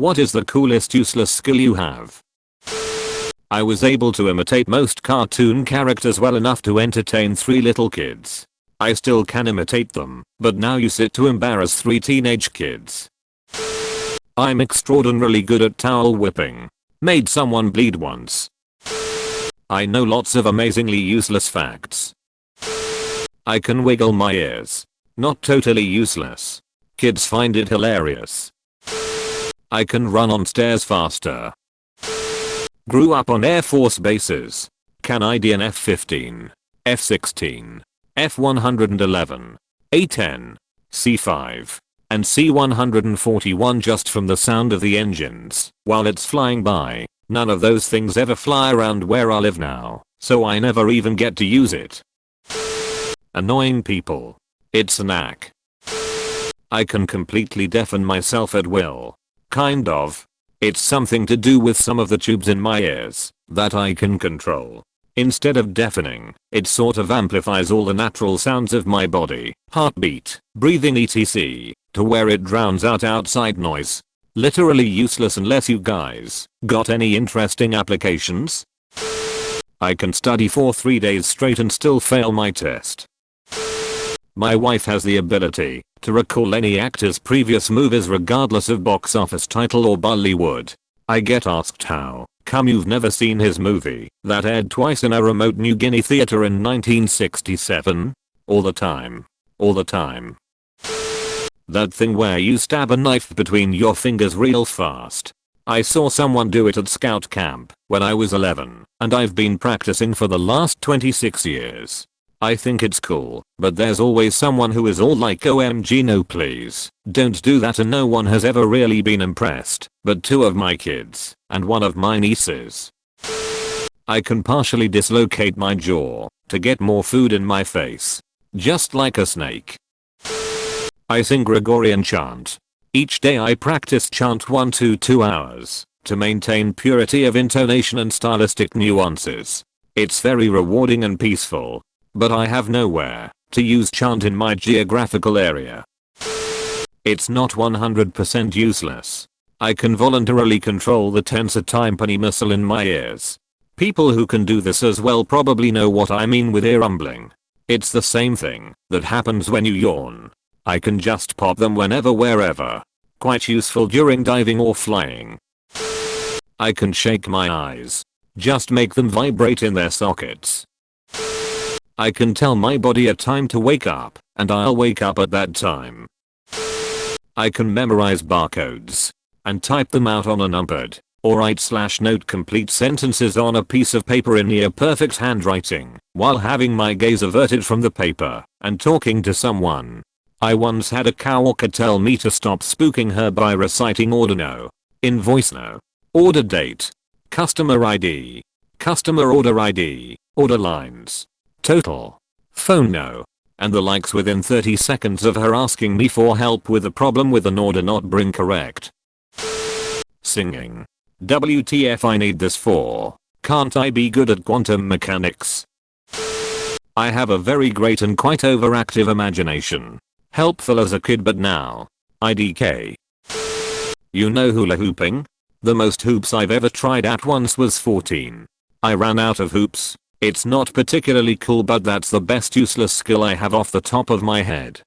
What is the coolest useless skill you have? I was able to imitate most cartoon characters well enough to entertain 3 little kids. I still can imitate them, but now you sit to embarrass 3 teenage kids. I'm extraordinarily good at towel whipping. Made someone bleed once. I know lots of amazingly useless facts. I can wiggle my ears. Not totally useless. Kids find it hilarious. I can run on stairs faster. Grew up on Air Force bases. Can ID an F-15, F-16, F-111, A-10, C-5, and C-141 just from the sound of the engines while it's flying by. None of those things ever fly around where I live now, so I never even get to use it. Annoying people. It's a knack. I can completely deafen myself at will. Kind of. It's something to do with some of the tubes in my ears that I can control. Instead of deafening, it sort of amplifies all the natural sounds of my body, heartbeat, breathing etc. to where it drowns out outside noise. Literally useless unless you guys got any interesting applications. I can study for 3 days straight and still fail my test. My wife has the ability to recall any actor's previous movies regardless of box office title or Bollywood. I get asked how come you've never seen his movie that aired twice in a remote New Guinea theater in 1967? All the time. All the time. That thing where you stab a knife between your fingers real fast. I saw someone do it at scout camp when I was 11, and I've been practicing for the last 26 years. I think it's cool, but there's always someone who is all like OMG no please, don't do that, and no one has ever really been impressed, but 2 of my kids, and 1 of my nieces. I can partially dislocate my jaw to get more food in my face. Just like a snake. I sing Gregorian chant. Each day I practice chant 1 to 2 hours to maintain purity of intonation and stylistic nuances. It's very rewarding and peaceful. But I have nowhere to use chant in my geographical area. It's not 100% useless. I can voluntarily control the tensor tympani muscle in my ears. People who can do this as well probably know what I mean with ear rumbling. It's the same thing that happens when you yawn. I can just pop them whenever wherever. Quite useful during diving or flying. I can shake my eyes. Just make them vibrate in their sockets. I can tell my body a time to wake up, and I'll wake up at that time. I can memorize barcodes and type them out on a numbered or write/note complete sentences on a piece of paper in near perfect handwriting while having my gaze averted from the paper and talking to someone. I once had a coworker tell me to stop spooking her by reciting order no, invoice no, order date, customer ID, customer order ID, order lines, total, phone no, and the likes within 30 seconds of her asking me for help with a problem with an order not bring correct. Singing. WTF I need this for? Can't I be good at quantum mechanics? I have a very great and quite overactive imagination. Helpful as a kid but now. IDK. You know hula hooping? The most hoops I've ever tried at once was 14. I ran out of hoops. It's not particularly cool but that's the best useless skill I have off the top of my head.